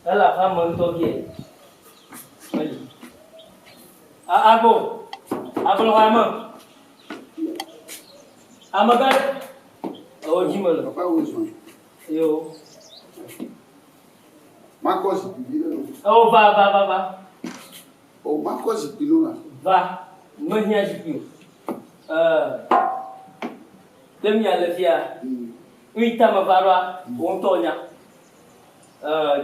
Elle a fait mon togier. Abo. Abo vraiment. Amagare. Oh, dis-moi. Papa, où est-ce Yo. Ma cause pilule. Oh, va. Oh, ma cause pilule. Va. Me viens du demi à l'efia. Oui, t'as ma valeur. On tourne.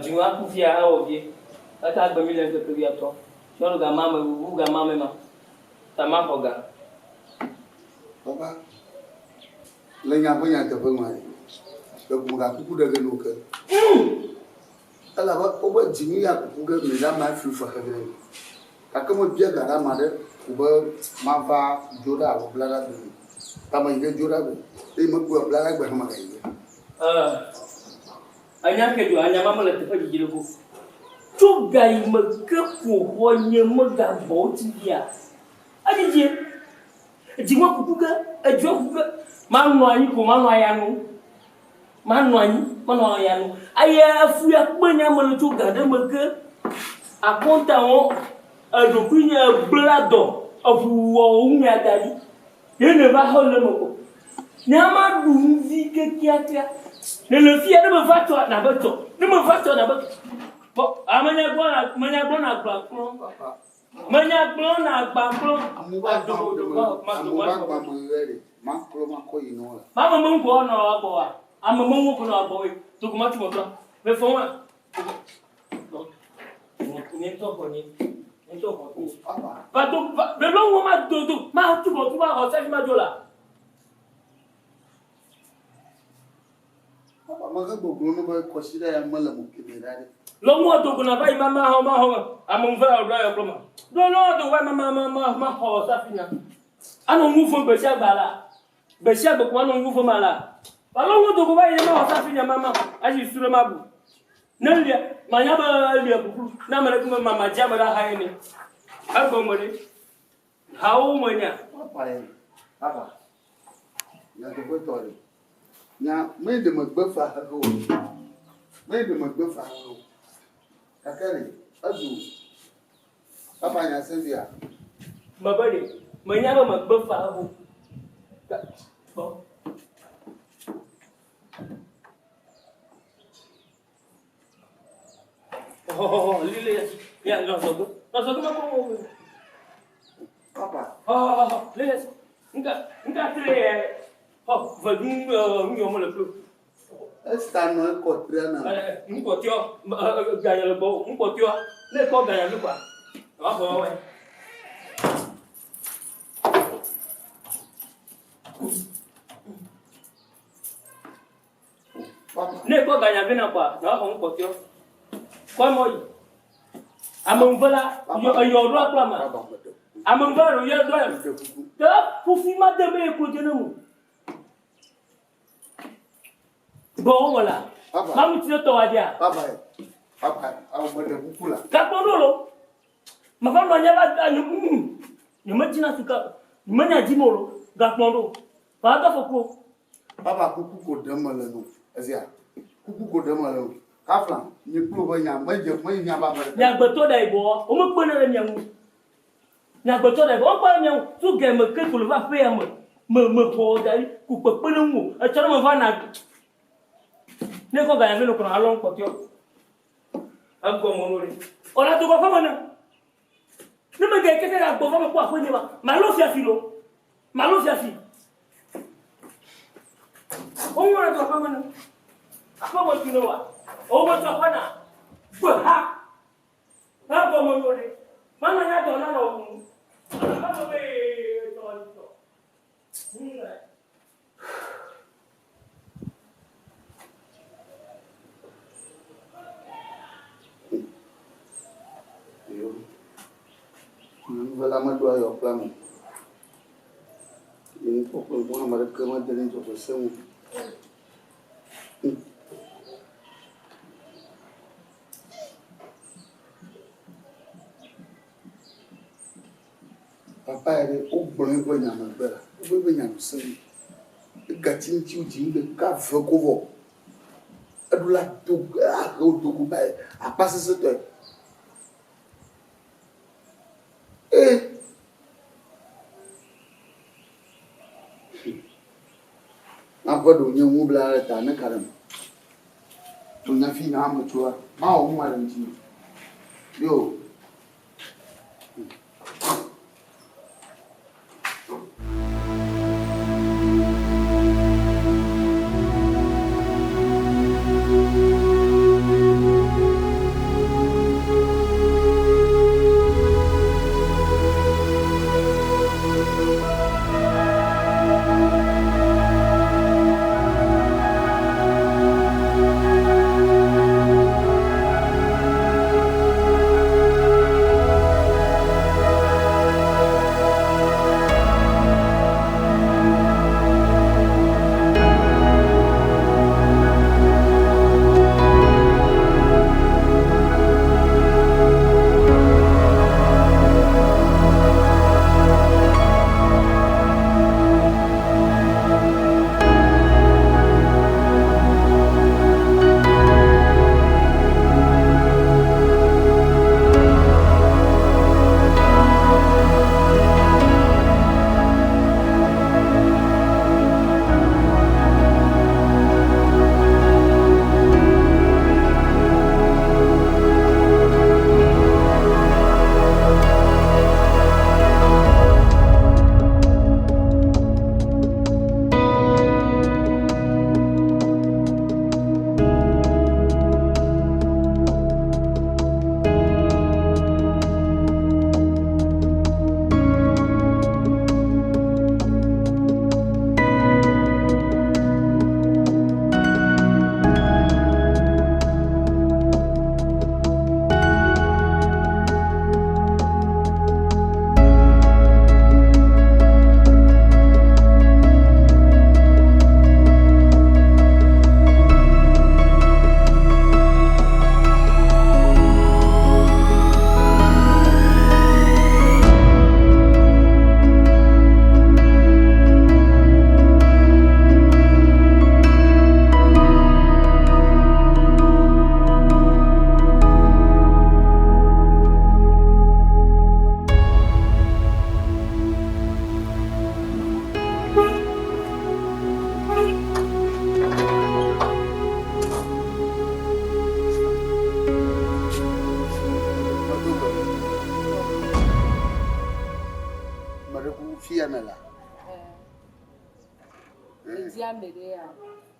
Dis-moi, pour faire un objet. Attends, 2000 de plus à toi. Je le gamin, vous gamin même. Ta main pour gars. Papa, le nyambo nyante peu mal. Donc, mon gars, beaucoup de gens au cœur. Alors, on va dire à beaucoup de gens, mais là, ma fille, faut faire. Quand on vient dans la madre, on va m'envoyer Joda ou Blada. Tama il Joda, et me coupe Blada, ben, ma gagne. Anya ke jo anya mama le tefa jijile ko. Tu gai me ke ko wonye me ga bo ti dia. Adije. Jima kukuga, ejo kuga. Ma no anyi ko ma no ayanu. Ma no anyi, ma no ayanu. Aya afu ya kpenya me le tu ga de me ke. Akonta won adokunya blado afu wo unya dali. Ye ne va holle me ko. Nyama dunzi ke kiatia. Ne le fie de me va toi na beto. Ne me va toi na beto. Bon, amanya bona gbakron papa. Manya bona gbakron. Amuba kwa mwere. Makro mako inola. Mama mungu ona wako wa. Ama mungu kuna wako we. Tukumati moto. Me foma. Ni toko ni. Ni toko ni. Papa. Ba do be lo wo ma do. Ma tu mo tu ma o sa ma jola. Maga gbogbo no ba consider ya mala mo kibirare. Lo mo to kuna ba mama ho amon fa o ya ploma. Do no do wa mama ho sa finya. Ano mu fo be sia gbala. Be sia be ko ano mu fo mala. Ba lo mo to ko ba ma ho sa finya mama. Aji sure mabu. Nelia manya ba lia buku. Na mara kuma mama jama da haye ne. Har ko mo ne. Hawo mo nya. Papa. Ya to ko tori. Nya me de magbefa ho. Me de magbefa ho. Kakari, azu. Papa nya sendia. Mabade, manya ba magbefa ho. Bo. Oh, lile. Ya, lo sogo. Lo sogo mo. Papa. Oh, lile. Nka tre. Oh, va nous on le plus. Esta no é cotriana. Un cotio, gagne le beau, un cotio, les corps gagnent le quoi. Ah bon, ouais. Les corps gagnent bien quoi. Non, un cotio. Quoi, moi? À mon voilà, il y a droit quoi, ma. À mon voilà, il y a droit. Pour finir de me écouter nous. Bon, voilà. Maman, tu te dois dire. Papa, au moins de beaucoup là. Capondolo. Ma femme n'a pas dit. Ne me dis pas ce que. Ne me dis pas Gapondo. Pas de faux. Papa, coucou, qu'on demande le nom. Azia. Coucou, qu'on demande le nom. Kaflan, ni prouve n'y a pas de. N'y a pas de d'aibo. On me connaît le mien. N'y a pas de d'aibo. On parle mien. Tout gagne me que pour le va faire me pour d'aller. Coupe pas le mot. Et tu me vas na. Ne ko gagne le kono alon ko tio. Am ko monori. Ora to ko fa mana. Ne me ge kete la ko fa ko afoni ma. Malo fia filo. Malo fia fi. O mo ra to fa mana. Ko mo tino wa. O mo to fa na. Bo ha. Ha ko monori. Mama ya do na no. Ha ko be to. Nouvelle amadou à your plan. Il faut que vous me recommandez les autres sons. Papa est au bon point à ma belle. Vous venez à nous saluer. Gatin, tu dis que café couvert. Adoula Togo, Togo, à passer ce temps. Et après, on y a un mobile à un carême. On a fini à me tuer. Ma ou ma rendu. Yo.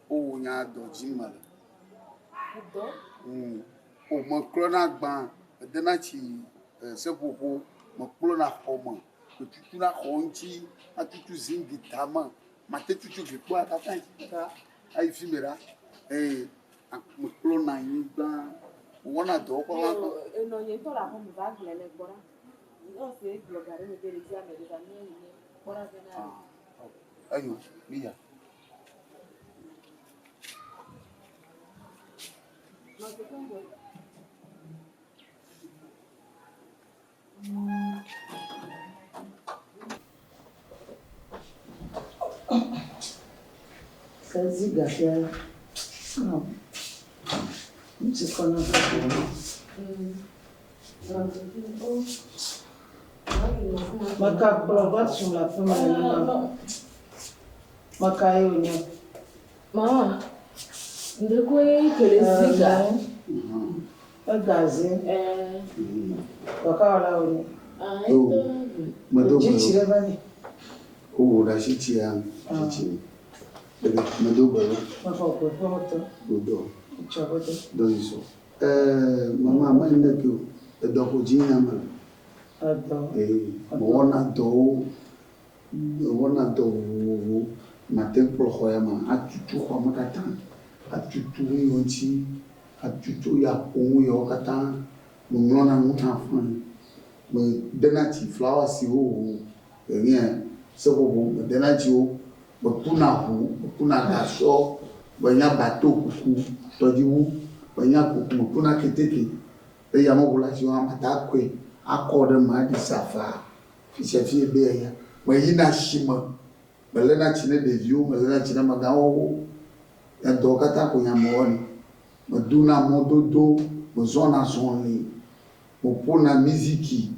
Oh, il y a d'autres mal. Oh, mon clone ban, denachi, c'est pour mon clone homme. Que tu n'as honti, à tout zingitama, ma tête tu veux quoi, ta fin, à éphémère, et mon clone a une ban, on a d'autres. Et non, il y a pas la home vague, les bras. Non, c'est le gars de l'examen des années, pour la venir. Aïe, Mia. Vas-y, Gabriel. Non. Tu connais pas. Ma carte sur la femme. Ma caille. Maman, de quoi que les cigares? Un gazé. Wakala oni. Madame. J'ai vani. Oh, la chitia. Chichi. Madame. Ma papa, papa. Bodo. Chabote. Doniso. Maman, ma ndeko. Doko jina ma. Ado. Mona do. Ma temple khoyama. Atutu kwa makatan. Atutu yonchi. Atutu ya kongu yo katan. Mona mutafan. Me denati flower si ho. Rien. Sebo denati ho. Puna gaso. Banya bateau kuku. Todiwu. Banya kuku. Puna keteke. E ya mo bula si wa mata kwe. Akorde ma di safa. Fichefi ebe ya. Me yina shima. Melena chine de view, melena chine magawo. Ya dokata ko nyamoni. me dona mododo, me zona zonli, me pona miziki,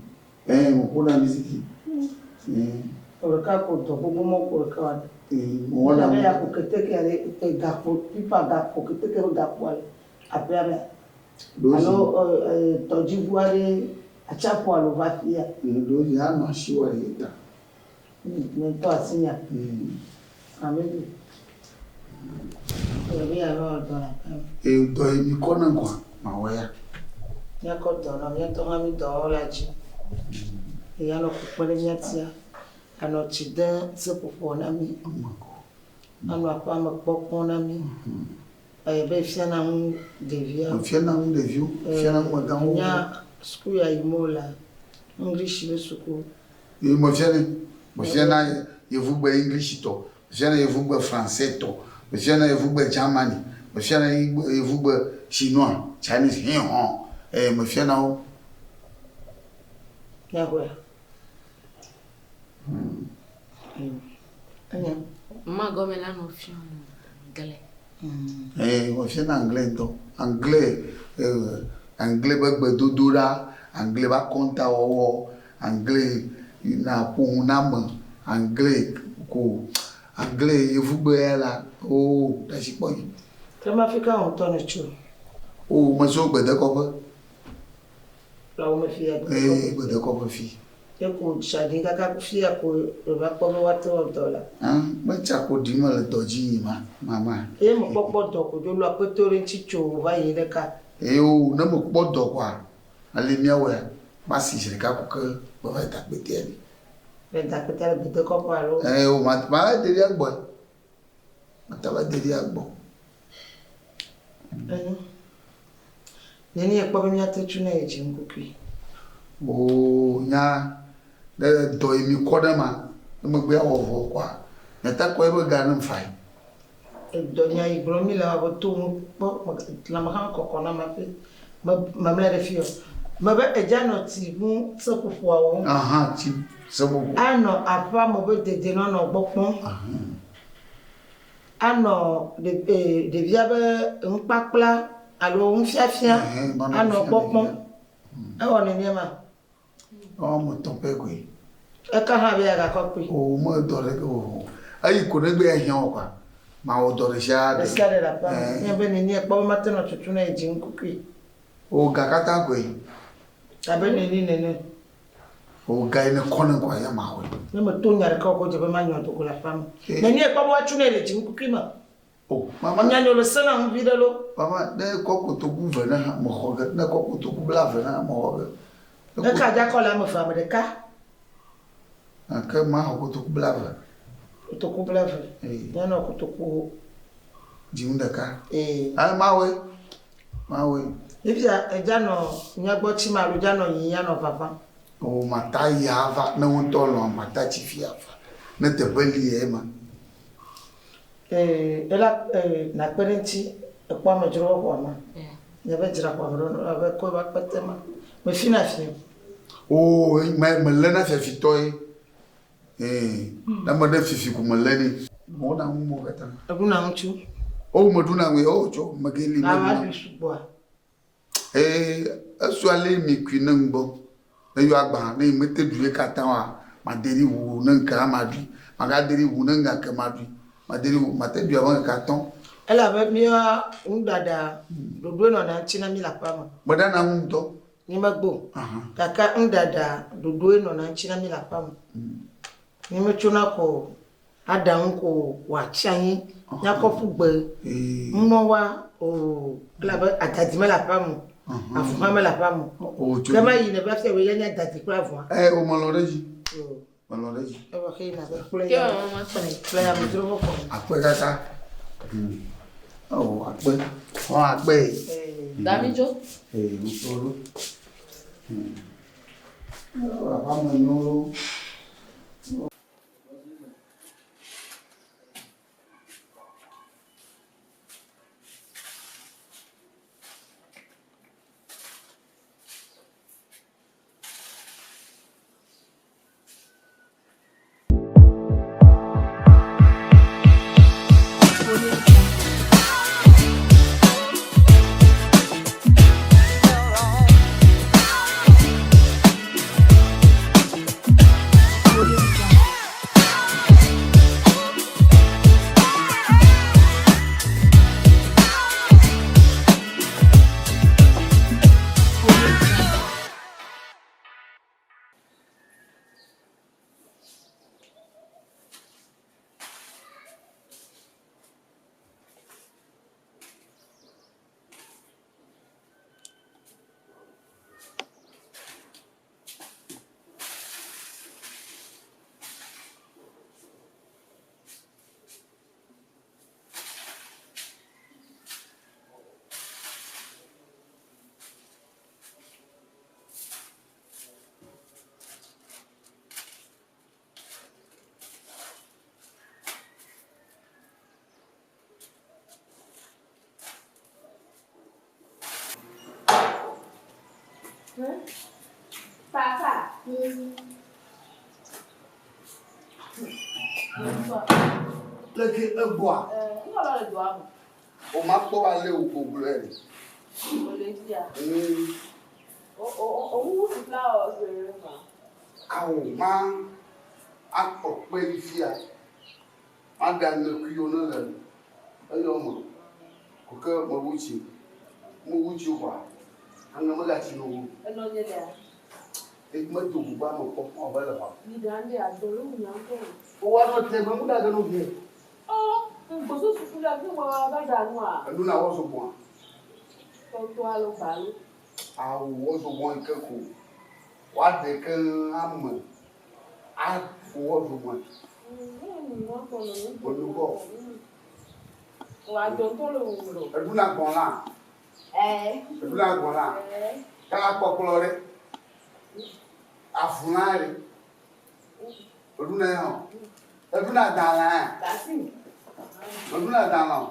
me pona miziki. Koreka koto bomo koreka. Wala me ya kokete ke gapo, pipa gapo, kokete ke gapo ale. Apere. Alors toji voire a chapo alo vafia. Dozi ano shiwa yeta. Ne to asinya. Amedi. Ebi alo dona. Do mi kona kwa mawaya. Ya ko dona, ya to ha mi do laji. Ya no ko pele nyatia. Ano chida se popo na mi. Ano apa ma popo na mi. Be fiana un devia. Fiana un devio, fiana un gamu. Nya school ya imola. English le suku. Mo fiana ye vugba English to. Fiana ye vugba français to. Fiana ye vugba Germany. Mo fiana ye vugba chinois, Chinese hin hon. Mo fiana o. Ya kwa. Anya. Ma gomela no fion gale. Mo fiana anglais to. Anglais ba dodora, anglais ba konta owo, anglais na pohunama, anglais ko anglais ye vugba ela o da si po yi. Kama fika on to no chu. O mo so gbede ko ba. La o me fia. Gbede ko ba fi. Ye ko shadi kaka fia ko ba ko wato dola. Ba cha ko di mo le doji ma mama. Mo popo do ko jo lo apetori chicho ba yi de ka. O na mo podo kwa. Ale mi awe ba si shirika ko ke ba ta pete ni. Le ta pete le ko pa lo. O ma de ri agbo. Mata ba de ri agbo. Nini e kwa mi atechu na eji nkukwi. O nya de do mi kodama mo gbe awo kwa. Na ta ko e be ga na mfai. Donya igromi la ba to mo la ma ko ko na ma pe ma mla de fio ma ba ejano ti mu sokufu awo Ti sabo ano apa mo be de no no gbopon ano de via be npapla alo nfiafia ano gbopon e woni ni ma o mo ton pe ko e ka ha be ga ko pe o mo do re ko ayi ko ne gbe ehian kwa ma o do re sha de sare la pa ni be ni e pa ma teno tutu na eji nkukwi o ga kata ko yi abe ni nene o ga ine kono kwa ya ma ho ni mo to nyare ka ko je be ma nyon to ko la fam na ni e pa wa chu na eji nkukwi ma o mama nyanyo le sana un videlo mama de ko ko to gu vena mo ho ga na ko ko to gu bla vena mo ho de ka ja ko la mo fam de ka ka ma ho ko to gu bla vena to ko bla vena ya no ko to ko jiunda ka ma we Ifia ejano nyagbo chi maru jano yinya no papa. O mata yava na wonto lo mata chi fiava. Na te beli e ma. Ela na parenti e kwa me jiro ko ma. Ya be jira kwa ro no be ko ba patema. Me fina fi. O me lena fe fitoy. Na mo de fifi ku mo leni. Mo na mo gata. Abuna nchu. O mo duna we o jo mageli na wa bi subo. Asu ale mi kwina ngbo. Na yo agba na imete duwe kata wa maderi wu na nka madu. Maga deri wu na nka madu. Maderi wu mate duwe wa katon. Ela be mi wa ndada dodo no na nchi na mi la pama. Boda na ngto. Ni magbo. Kaka ndada dodo no na nchi na mi la pama. Ni me chuna ko adan ko wa chanyi nya ko fugbe. Mo wa o la be atadi me la pama. Afuma me la pama. Kama yine ba se we nya dadi kwa afuma. O mo lo reji. Mo lo reji. E wa kina be play. Yo ma tani play am dro ko. Ape kaka. Oh, ape. O ape. Damijo. Musoro. Vamos no. Papa. Le qui est bois. On va le doigt. On m'a pas allé au problème. On le dit. On c'est là Ah, man, à quoi il fait? À dans le cuillon là. Alors moi, que moi wuchi quoi. On a mal à chino. non il est là. Et moi tout ba mo ko on va là. Ni dande a dolo ni anko. O wa no te mo da no bien. Oh, on peut se souffler avec moi ba da noa. Nous na wo so bon. Toi lo balo. Ah, wo so bon ke ko. Wa de ke am. Ah, wo so bon. Olùkọ́. Wà á jọ tó lòun lò. Ẹ̀dùn náà gbọ̀n náà. Ẹ̀dùn náà gbọ̀n náà. Káà kọ́kọ́lọ́ rẹ̀. Àfúnná rẹ̀. Ẹ̀dùn náà yàn. Ẹ̀dùn náà dàn án. Ẹ̀dùn náà dàn án.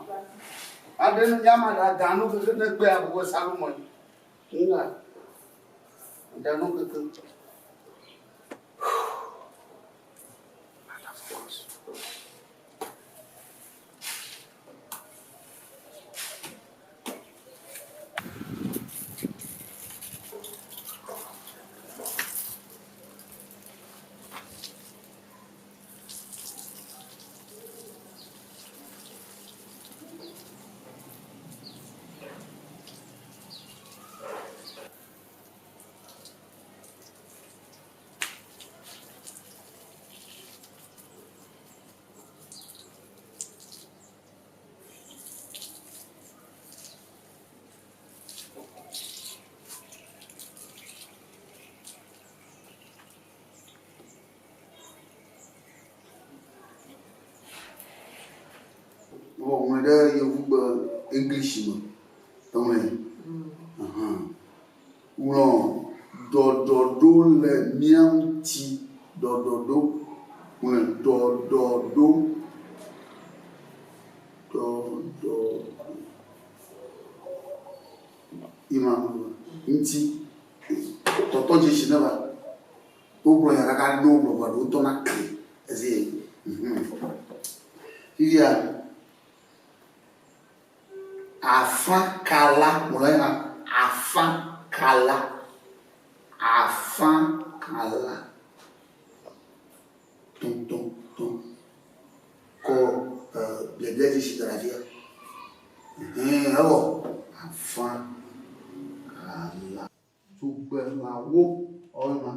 Adénú nyàmà náà dàn án kékeré ní gbé àbúkọ sálúmọ̀ yìí. Nígbà dàn án kékeré. On est English ou dododo le miam ti dododo ou dododo imam nti toto jishi na ba o ya ka no bro do to na kri eze iya afin kala mulai afin kala tonton ko bledé ici dans la vie alors afin kala tout la wo ona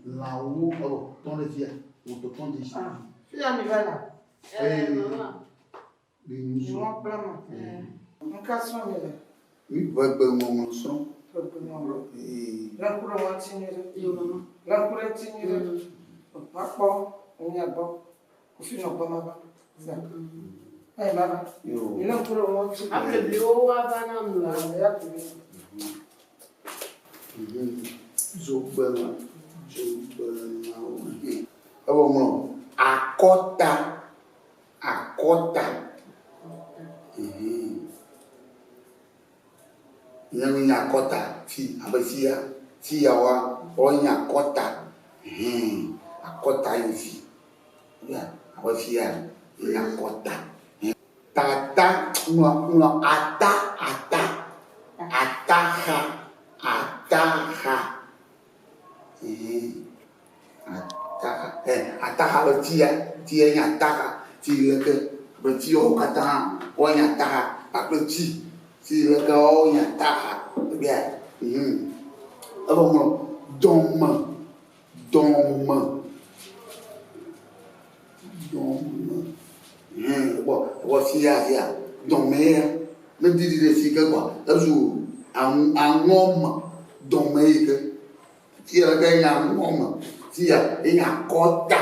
la wo alors ton le vie ou to ton ici Fille à mi là. Maman. Je m'en plains. On casse son là. Oui, va be mon son. L'encre va tenir. L'encre tenir. Pas on y a pas. Au final, pas ma. Eh, maman. Il l'encre va tenir. Après le bureau, on va dans là. Zobela. Abo mo akota. Yang akota fi abasia fi yawa onya akota. Akota yufi. Ya, abasia yang akota. Tata no ataha. Ataha tia nya ataha tia ke bertio kata onya ataha akleci tia ke onya ataha bien apa mo dom bo sia domer me dire si que quoi azu angom domer que tia ke ngom tia ina kota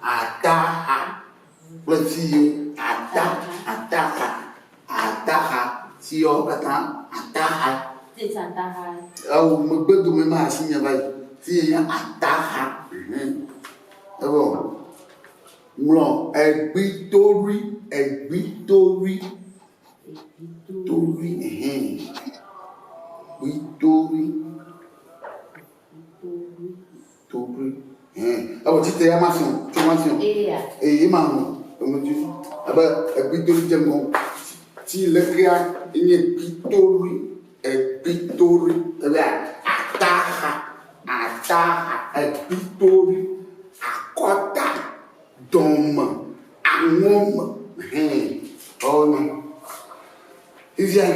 ataha bertio ataha sio kata ataha au mbedo me masinya vai tia ataha abo mlo egbitori Bitori. Tobri. Ah, tu t'es amassé, tu m'as dit. Et maman, on dit, ah bah, bitori j'aime. Si le gars, il est bitori, et bitori, eh bien, ataha, bitori, akota, dom, angom, oh non. Il vient.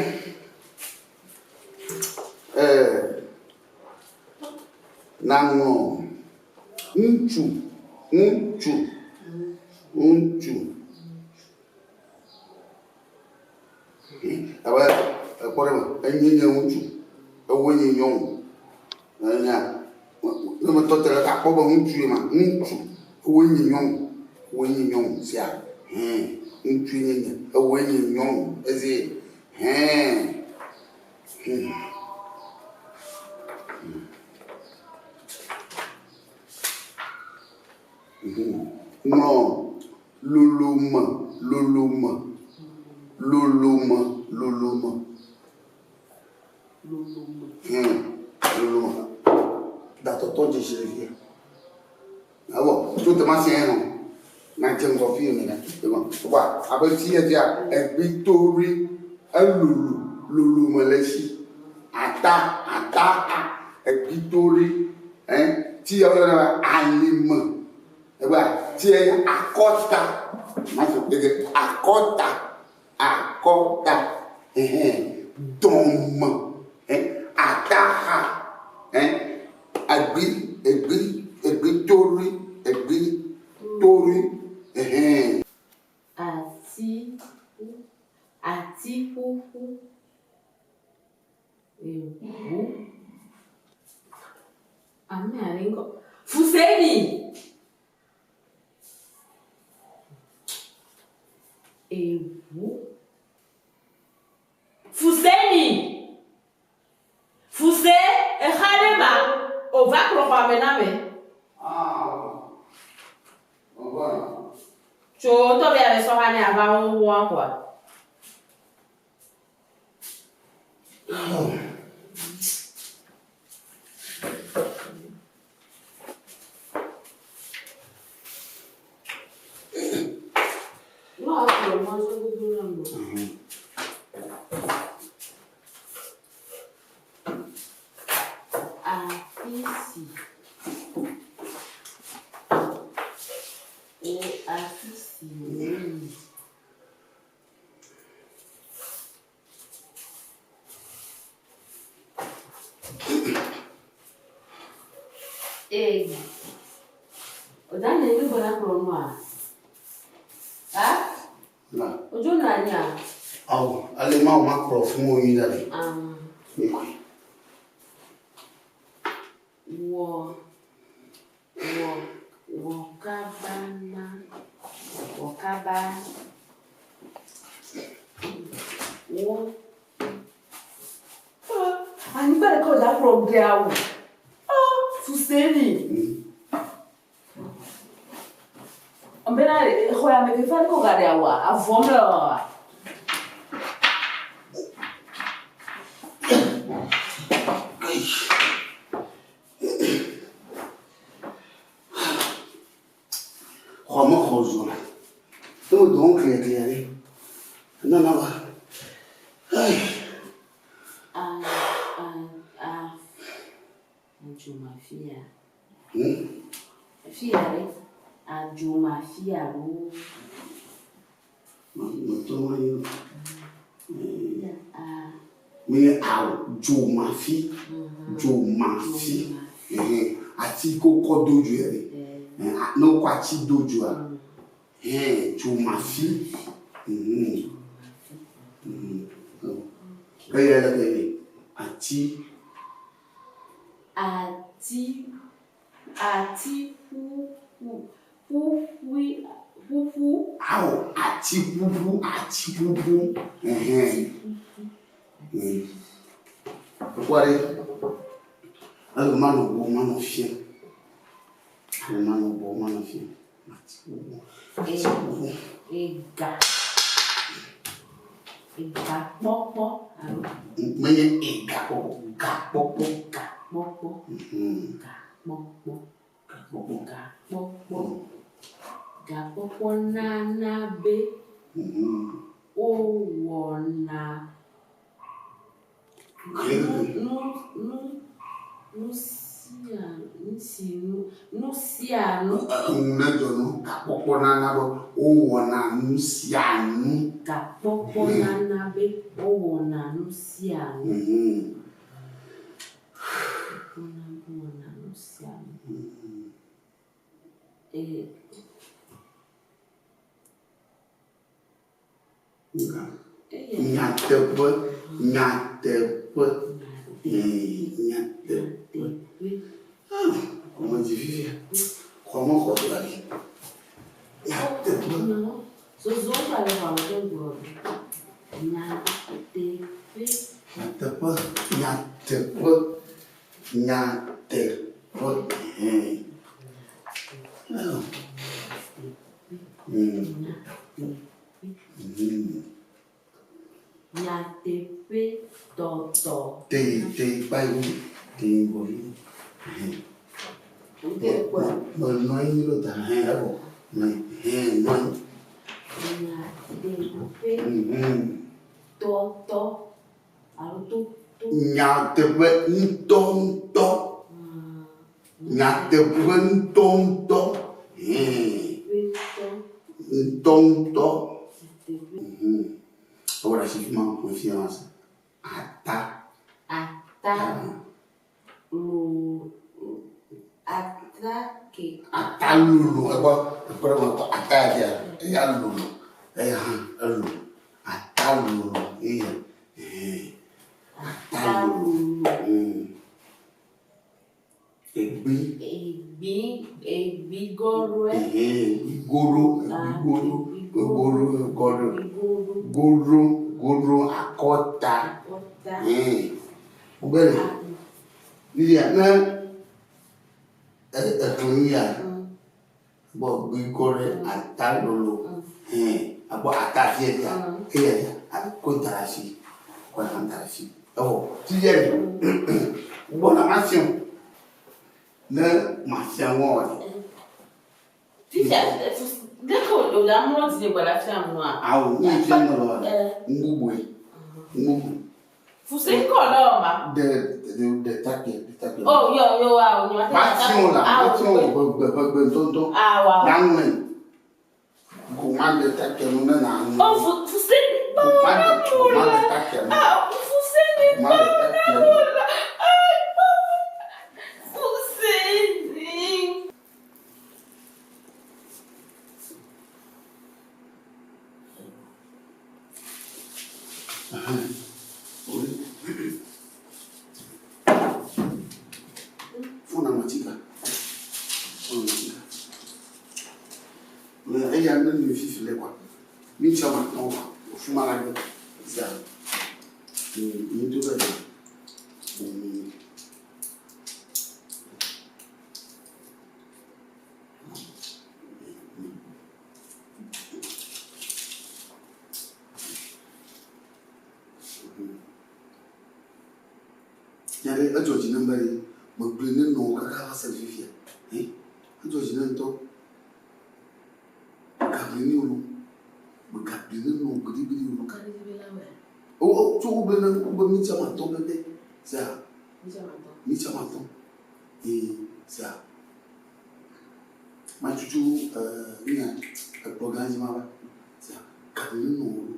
Nango. Unchu. Aba, porema, enyi unchu. Ewenyi nyong. Anya. Noma totela ka poba unchu ma, unchu. Ewenyi nyong sia. Unchu nyenya. Ewenyi nyong. Ezi. Non, loloma. D'attends, je reviens. Ah bon, tout est massé, non? Na jeng kopi ni kan. Wah, apa sih dia? Victory, lulu Malaysia. Ata, Victory, tí ọlọ́run àlèmọ̀ ẹgbà tí ẹ akọ́ta má sọ pé akọ́ta dọ̀mọ̀ àtàhà ẹgbẹ́ torí àti fúfú èwú. Ami aringo. Fousseni. Et vous? Fousseni. Foussé et Khalema. On va programmer name. On va. Tu dois bien les soigner avant ou quoi? Fousseni. On peut aller, mais il faut regarder à voir, avant de Ati koko doju ere. No kwachi doju a. Jumafi. Kaya la kaya. Ati pupu. Aw, ati pupu. Pourquoi alors mano fien. Mano fien. Ega popo. Menye ega popo. Kapokpo. Kapokpo. Kapokpo. Kapokpo. Kapokpo nana be. Owona. Nusiano. Unajono. Kapokpo nana bo. Owona nusiano. Kapokpo nana be. Owona nusiano. Owona nusiano. Nyatepe. Comment dit Viviane? Comment on dit la vie? Nyatepe. Zozo va le voir le gros. Nyatepe. Nyatepe toto. Te bayu. Te ngoli. Quoi? Non, il est dans un héros. Non. Nyatepe toto. Alors tout. Nyatepe ntonto. Nyatepe ntonto. Ntonto. Relativement confiance. Attaque. Atalulu. Apa attaque. Atalulu. Atalulu. Bigoro. Goro akota. Bele. Dia na atunya. Bo bigore atalulu. Abo atakie dia. Dia akontarasi. Oh, tu viens. Bonne action. Ne m'assieds-moi. Tu sais, d'accord, le l'amour dit voilà femme noire. Ah oui, tu es là. Ngubwe. Fousseni color ma. De taquet. Oh yo ah, on va faire ça. Action, tonton. Ah wow. Nangmen. Comment de taquet nous na. Oh Fousseni pas. Comment de taquet. Ah Fousseni pas. Fonamatika. Mais il y a un de fils les quoi. Ni ça maintenant, au fond malade. Ça. Ni tout ça. Yare ajoji nan bare magbinin no kaka sa vivia ajoji nan to kablini ulu kablini no gidi ulu o to ube nan ube mi chama to bebe sa mi chama to sa ma chuchu ni programme ma ba sa kablini no ulu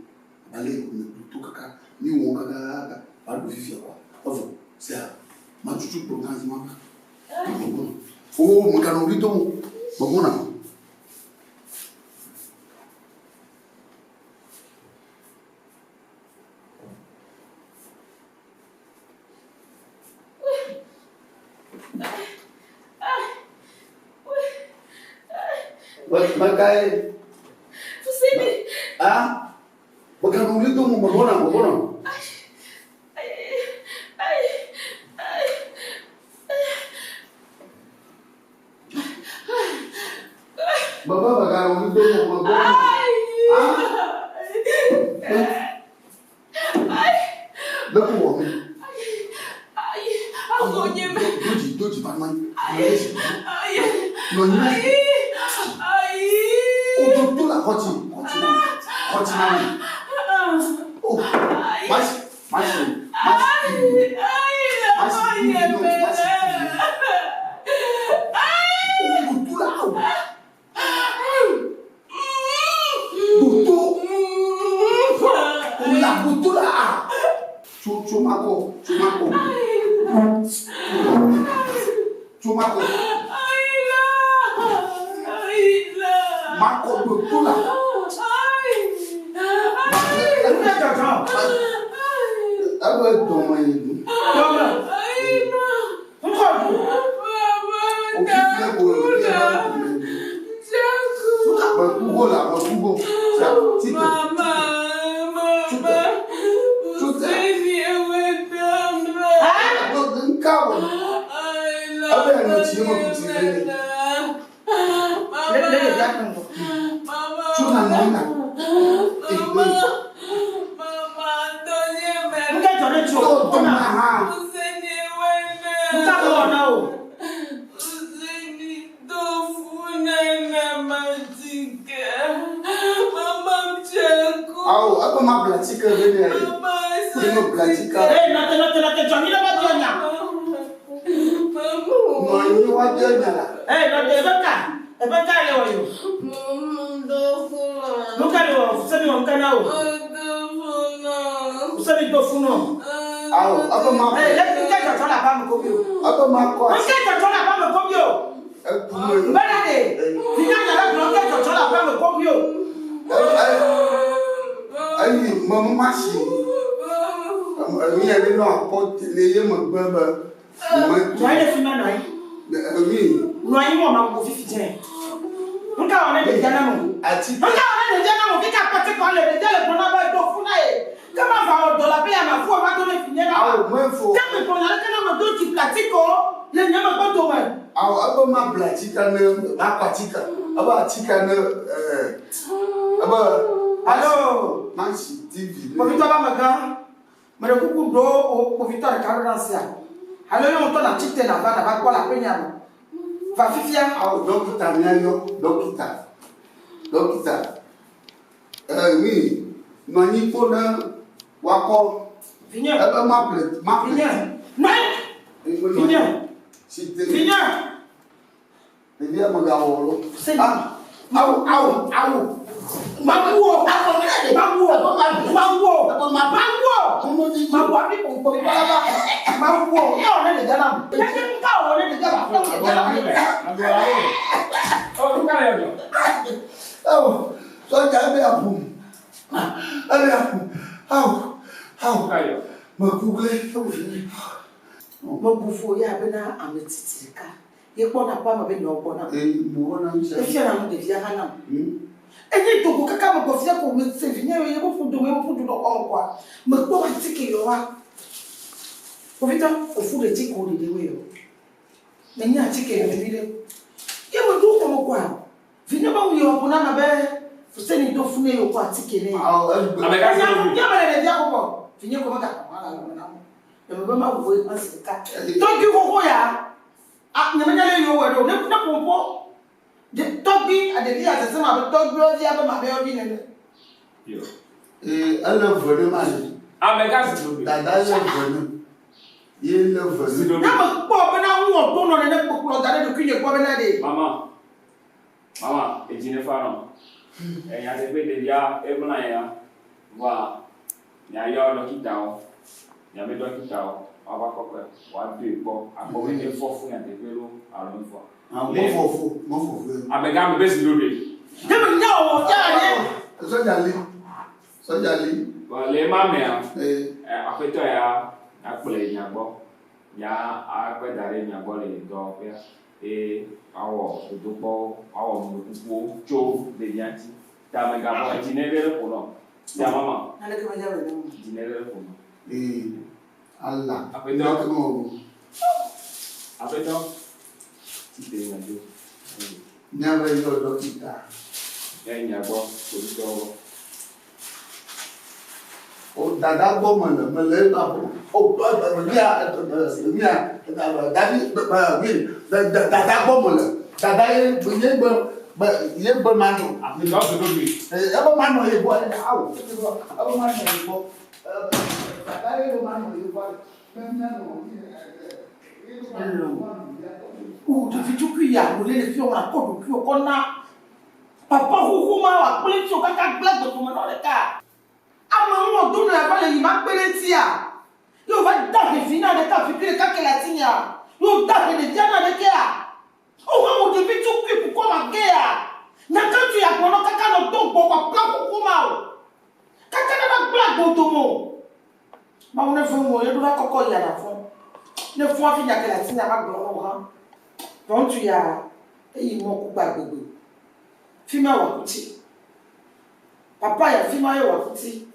ale ne to kaka ni wo kaka ba do vivia kwa ovo c'est ma chuchu programme ma oh mon canolito bon Makai Fousseni. Ah, bukan itu mau berbohong. Bapak bakal itu mau berbohong. Lepas Non, tout là, continue. Oh, Fousseni do fune yo kwa tikene. Finye ko maka na. E mo ma wo e pasika. Togi koko ya. Ah nyamanya yo we do. Ne pompo. De togi adeli asese ma togi o dia ba ma be o bi ne. Yo. Allah venu ma. Ameka si do. Dada yo venu. Ye le venu. Na mo po be na wo to no ne ne ko dare do kinye ko be na de. Mama, e jine faro. E ya de be ya e buna ya. Wa ya yo lo kitao. Ya me do kitao. Aba kokwe. Wa de po. Apo we de fofu ya de pelo alon fo. Mo fofu. Ameka me besi do de. De me nya o ja de. Sojali. Wa le ma me a. Afeto ya akple nya gbo. Ya akwe dare nya gbo le do pe. Awo odopo awo mukupo cho de yanti ta me ga bo jinere ko no ya mama Ale ke manja we no jinere ko no Allah apeto ti te na do nyaba yo dokita ya nya gbo ko do o dada gbo mo na me le ba o dada gbo mo na Dadede, ye bon mano. Mais là, c'est de lui. Abo mano ye boy, awo. Abo mano ye boy. Dadede mano ye boy. Ou de vitu kuya, ou les filles ont un code ou qu'on a. Papa, ou ma, ou les filles ont un blague de ton nom de cas. À un moment donné, la balle, il m'a appelé tia. Il va danger finir de ta fille, quand elle a signé. Il va danger de Diana de Kéa. Oh, ou de vitu kuya, pourquoi ma Kéa? N'a quand tu as pendant caca dans ton bon, pas pour moi. Caca n'a pas blague dans ton mot. Mais on est venu, il doit coco y à la fin. Ne fois qu'il y a que la signe à ma gloire. Donc tu as et il m'a coupé bébé. Fima wakuti. Papa ya fima ya wakuti.